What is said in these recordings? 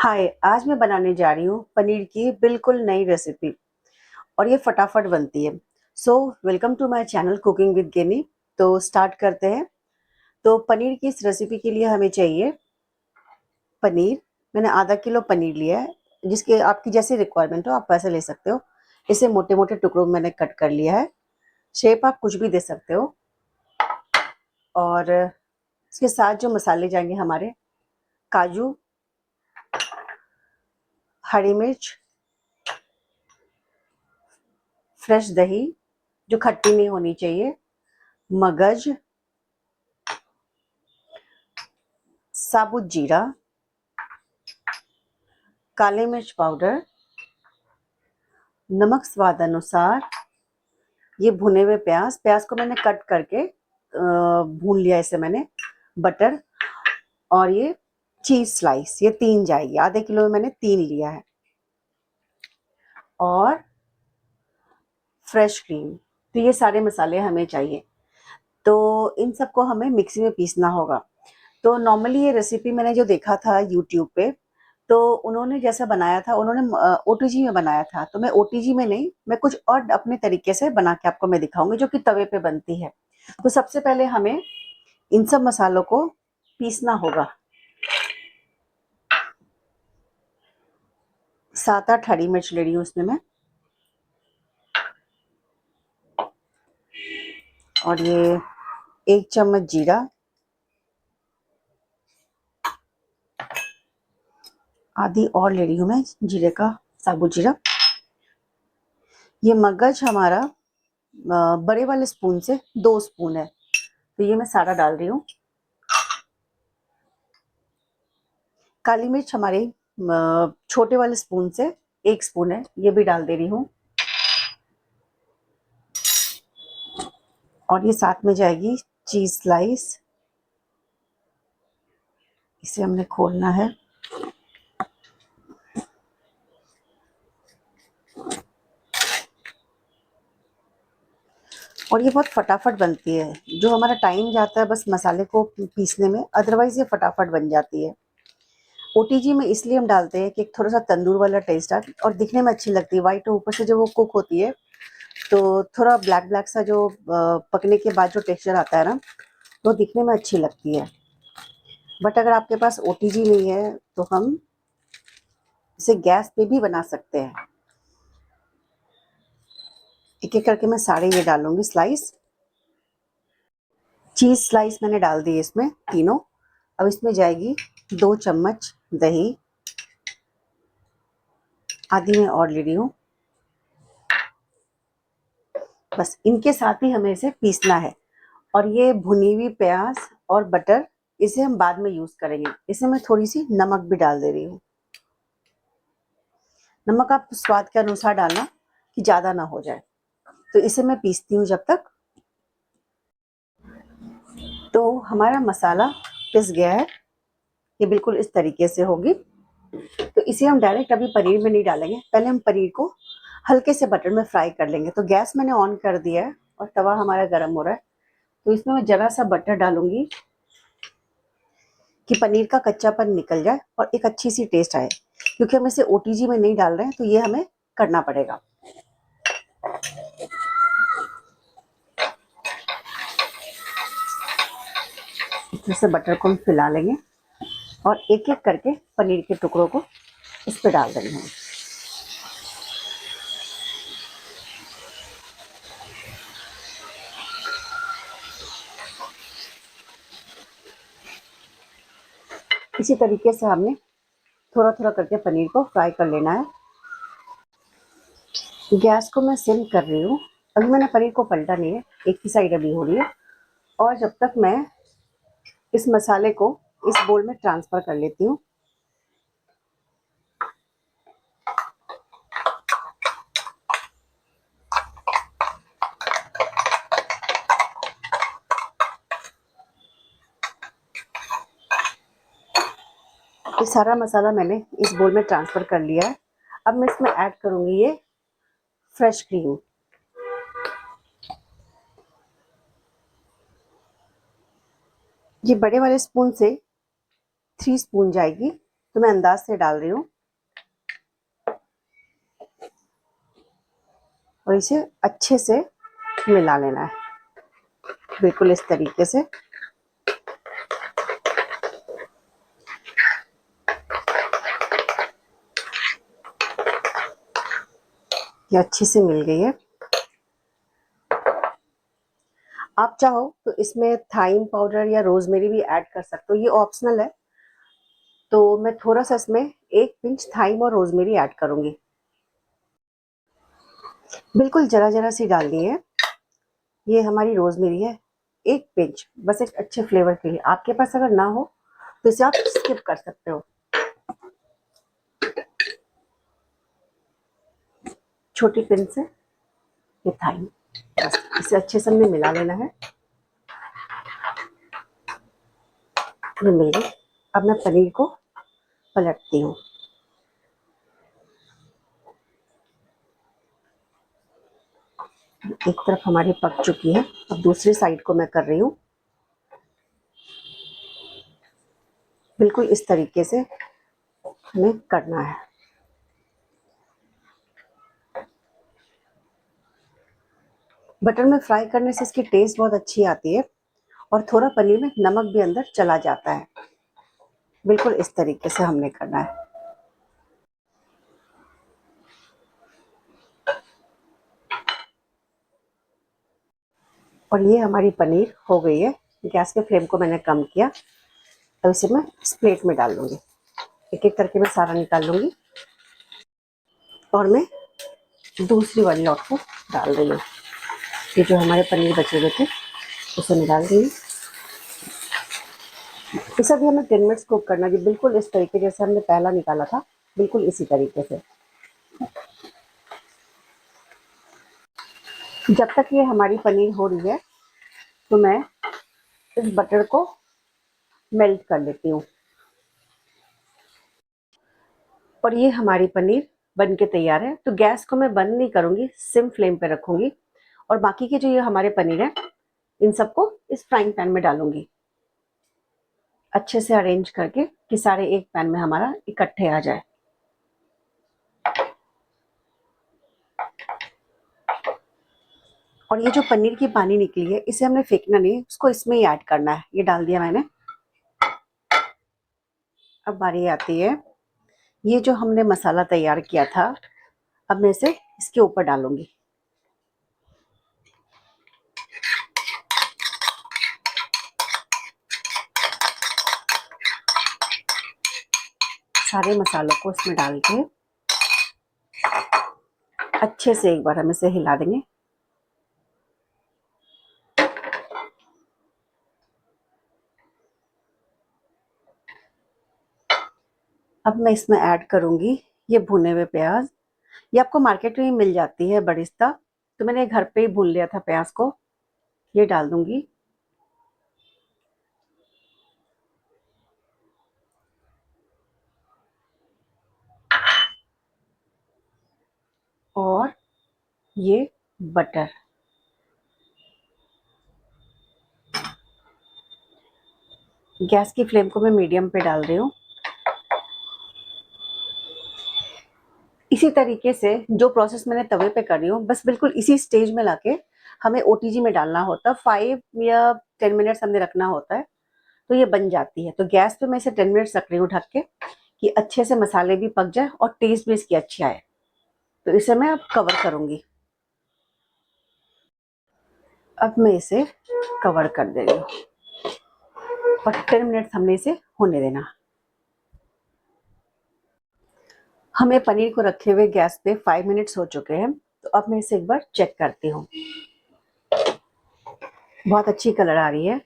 हाय, आज मैं बनाने जा रही हूँ पनीर की बिल्कुल नई रेसिपी और ये फटाफट बनती है। So welcome to my channel cooking with Ginni. तो स्टार्ट करते हैं। तो पनीर की इस रेसिपी के लिए हमें चाहिए पनीर। मैंने आधा किलो पनीर लिया है, जिसके आपकी जैसी रिक्वायरमेंट हो आप वैसे ले सकते हो। इसे मोटे मोटे टुकड़ों में मैंने कट कर लिया है। शेप आप कुछ भी दे सकते हो। और इसके साथ जो मसाले जाएंगे हमारे, काजू, हरी मिर्च, फ्रेश दही जो खट्टी नहीं होनी चाहिए, मगज, साबुत जीरा, काली मिर्च पाउडर, नमक स्वाद अनुसार, ये भुने हुए प्याज प्याज को मैंने कट करके भून लिया इसे मैंने, बटर, और ये चीज स्लाइस, ये 3 जाएगी। आधे किलो में मैंने 3 लिया है। और फ्रेश क्रीम। तो ये सारे मसाले हमें चाहिए। तो इन सबको हमें मिक्सी में पीसना होगा। तो नॉर्मली ये रेसिपी मैंने जो देखा था यूट्यूब पे, तो उन्होंने जैसा बनाया था, उन्होंने ओटीजी में बनाया था। तो मैं ओटीजी में नहीं, मैं कुछ और अपने तरीके से बना के आपको मैं दिखाऊंगी, जो कि तवे पे बनती है। तो सबसे पहले हमें इन सब मसालों को पीसना होगा। 7-8 हरी मिर्च ले रही हूँ इसमें मैं। और ये 1 चम्मच जीरा, आधी और ले रही हूँ मैं जीरे का, साबुत जीरा। ये मगज हमारा बड़े वाले स्पून से 2 स्पून है, तो ये मैं सारा डाल रही हूँ। काली मिर्च हमारे छोटे वाले स्पून से 1 स्पून है, ये भी डाल दे रही हूँ। और ये साथ में जाएगी चीज स्लाइस, इसे हमने खोलना है। और ये बहुत फटाफट बनती है, जो हमारा टाइम जाता है बस मसाले को पीसने में, अदरवाइज ये फटाफट बन जाती है। ओटीजी में इसलिए हम डालते हैं कि थोड़ा सा तंदूर वाला टेस्ट आता है और दिखने में अच्छी लगती है। वाइट ऊपर से जब वो कुक होती है तो थोड़ा ब्लैक ब्लैक सा जो पकने के बाद जो टेक्सचर आता है ना, वो दिखने में अच्छी लगती है। बट अगर आपके पास ओटीजी नहीं है तो हम इसे गैस पे भी बना सकते हैं। एक एक करके मैं सारे ये डालूंगी स्लाइस। चीज स्लाइस मैंने डाल दी इसमें तीनों। अब इसमें जाएगी 2 चम्मच दही, आधी मैं और ले रही हूँ। बस इनके साथ ही हमें इसे पीसना है। और ये भुनी हुई प्याज और बटर, इसे हम बाद में यूज करेंगे। इसे मैं थोड़ी सी नमक भी डाल दे रही हूँ। नमक आप स्वाद के अनुसार डालना कि ज्यादा ना हो जाए। तो इसे मैं पीसती हूँ जब तक। तो हमारा मसाला पिस गया है, ये बिल्कुल इस तरीके से होगी। तो इसे हम डायरेक्ट अभी पनीर में नहीं डालेंगे, पहले हम पनीर को हल्के से बटर में फ्राई कर लेंगे। तो गैस मैंने ऑन कर दिया है और तवा हमारा गर्म हो रहा है। तो इसमें मैं जरा सा बटर डालूंगी कि पनीर का कच्चापन निकल जाए और एक अच्छी सी टेस्ट आए। क्योंकि हम इसे ओटीजी में नहीं डाल रहे हैं, तो ये हमें करना पड़ेगा। इस तरह से बटर को हम फैला लेंगे और एक एक करके पनीर के टुकड़ों को इस पे डाल देंगे हम। इसी तरीके से हमने थोड़ा थोड़ा करके पनीर को फ्राई कर लेना है। गैस को मैं सिम कर रही हूँ। अभी मैंने पनीर को पलटा नहीं है, एक ही साइड अभी हो रही है। और जब तक मैं इस मसाले को इस बोल में ट्रांसफर कर लेती हूँ। ये सारा मसाला मैंने इस बोल में ट्रांसफर कर लिया है। अब मैं इसमें ऐड करूंगी ये फ्रेश क्रीम। ये बड़े वाले स्पून से 3 स्पून जाएगी। तो मैं अंदाज से डाल रही हूँ और इसे अच्छे से मिला लेना है, बिल्कुल इस तरीके से। ये अच्छे से मिल गई है। आप चाहो तो इसमें थाइम पाउडर या रोजमेरी भी ऐड कर सकते हो, ये ऑप्शनल है। तो मैं थोड़ा सा इसमें 1 पिंच थाइम और रोजमेरी ऐड करूंगी, बिल्कुल जरा जरा सी डालनी है। ये हमारी रोजमेरी है, 1 पिंच, बस एक अच्छे फ्लेवर के लिए। आपके पास अगर ना हो तो इसे आप स्किप कर सकते हो। छोटी पिंच से ये थाइम, बस इसे अच्छे से हमने मिला लेना है। ये मिल गई। अब मैं पनीर को पलटती हूँ। एक तरफ हमारी पक चुकी है, अब दूसरी साइड को मैं कर रही हूँ। बिल्कुल इस तरीके से हमें करना है। बटर में फ्राई करने से इसकी टेस्ट बहुत अच्छी आती है और थोड़ा पनीर में नमक भी अंदर चला जाता है। बिल्कुल इस तरीके से हमने करना है। और ये हमारी पनीर हो गई है। गैस के फ्लेम को मैंने कम किया। अब इसे मैं इस प्लेट में डाल लूँगी, एक एक करके मैं सारा निकाल लूँगी और मैं दूसरी वाली लॉट को डाल रही हूँ। ये जो हमारे पनीर बचे हुए थे उसे मैं डाल रही हूँ। इसे भी हमें 10 मिनट्स कुक करना है, बिल्कुल इस तरीके जैसे हमने पहला निकाला था, बिल्कुल इसी तरीके से। जब तक ये हमारी पनीर हो रही है तो मैं इस बटर को मेल्ट कर लेती हूँ। और ये हमारी पनीर बन के तैयार है। तो गैस को मैं बंद नहीं करूँगी, सिम फ्लेम पे रखूँगी और बाकी के जो ये हमारे पनीर है इन सबको इस फ्राइंग पैन में डालूँगी, अच्छे से अरेंज करके कि सारे एक पैन में हमारा इकट्ठे आ जाए। और ये जो पनीर की पानी निकली है इसे हमने फेंकना नहीं है, उसको इसमें ही ऐड करना है। ये डाल दिया मैंने। अब बारी आती है, ये जो हमने मसाला तैयार किया था, अब मैं इसे इसके ऊपर डालूंगी। सारे मसालों को इसमें डाल के अच्छे से एक बार हम इसे हिला देंगे। अब मैं इसमें ऐड करूंगी ये भुने हुए प्याज। ये आपको मार्केट में ही मिल जाती है बरिस्ता, तो मैंने घर पे ही भून लिया था प्याज को। ये डाल दूंगी। और ये बटर, गैस की फ्लेम को मैं मीडियम पे डाल रही हूँ। इसी तरीके से जो प्रोसेस मैंने तवे पे कर रही हूँ, बस बिल्कुल इसी स्टेज में लाके हमें ओटीजी में डालना होता है। 5 या 10 मिनट्स हमने रखना होता है तो ये बन जाती है। तो गैस पे मैं इसे 10 मिनट्स रख रही हूँ ढक के कि अच्छे से मसाले भी पक जाए और टेस्ट भी इसकी अच्छी आए। तो इसे मैं अब कवर करूंगी। अब मैं इसे कवर कर दे रही हूँ और 10 मिनट्स हमने इसे होने देना। हमें पनीर को रखे हुए गैस पे 5 मिनट्स हो चुके हैं। तो अब मैं इसे एक बार चेक करती हूँ। बहुत अच्छी कलर आ रही है।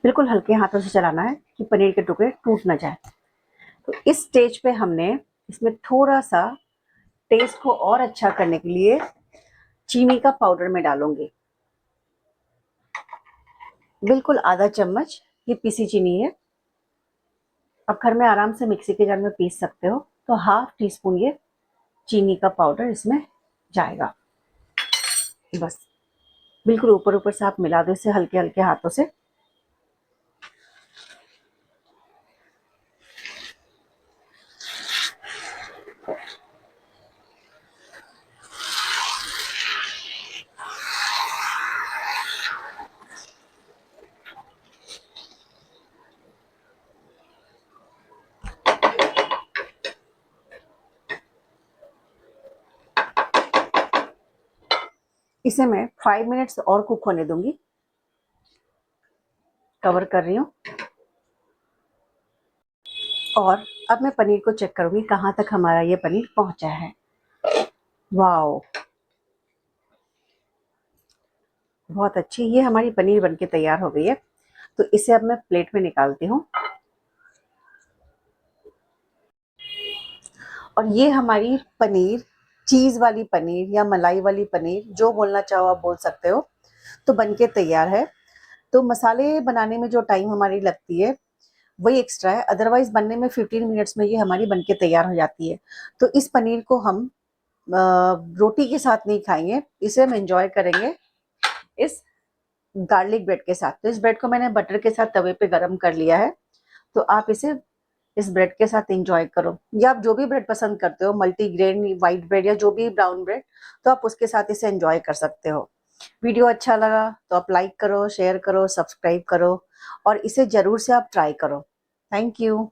बिल्कुल हल्के हाथों से चलाना है कि पनीर के टुकड़े टूट ना जाए। तो इस स्टेज पे हमने इसमें थोड़ा सा टेस्ट को और अच्छा करने के लिए चीनी का पाउडर में डालूंगी। बिल्कुल आधा चम्मच ये पीसी चीनी है। आप घर में आराम से मिक्सी के जार में पीस सकते हो। तो ½ टी-स्पून ये चीनी का पाउडर इसमें जाएगा। बस बिल्कुल ऊपर ऊपर से आप मिला दो इसे हल्के हल्के हाथों से। इसे मैं 5 मिनट्स और कुक होने दूंगी। कवर कर रही हूँ और अब मैं पनीर को चेक करूंगी कहाँ तक हमारा ये पनीर पहुंचा है। वाओ, बहुत अच्छी ये हमारी पनीर बनके तैयार हो गई है। तो इसे अब मैं प्लेट में निकालती हूँ। और ये हमारी पनीर, चीज़ वाली पनीर या मलाई वाली पनीर, जो बोलना चाहो आप बोल सकते हो, तो बनके तैयार है। तो मसाले बनाने में जो टाइम हमारी लगती है वही एक्स्ट्रा है, अदरवाइज बनने में 15 मिनट्स में ये हमारी बनके तैयार हो जाती है। तो इस पनीर को हम रोटी के साथ नहीं खाएंगे, इसे हम एंजॉय करेंगे इस गार्लिक ब्रेड के साथ। तो इस ब्रेड को मैंने बटर के साथ तवे पे गरम कर लिया है। तो आप इसे इस ब्रेड के साथ एंजॉय करो, या आप जो भी ब्रेड पसंद करते हो, मल्टीग्रेन, व्हाइट ब्रेड या जो भी ब्राउन ब्रेड, तो आप उसके साथ इसे एंजॉय कर सकते हो। वीडियो अच्छा लगा तो आप लाइक करो, शेयर करो, सब्सक्राइब करो और इसे जरूर से आप ट्राई करो। Thank you.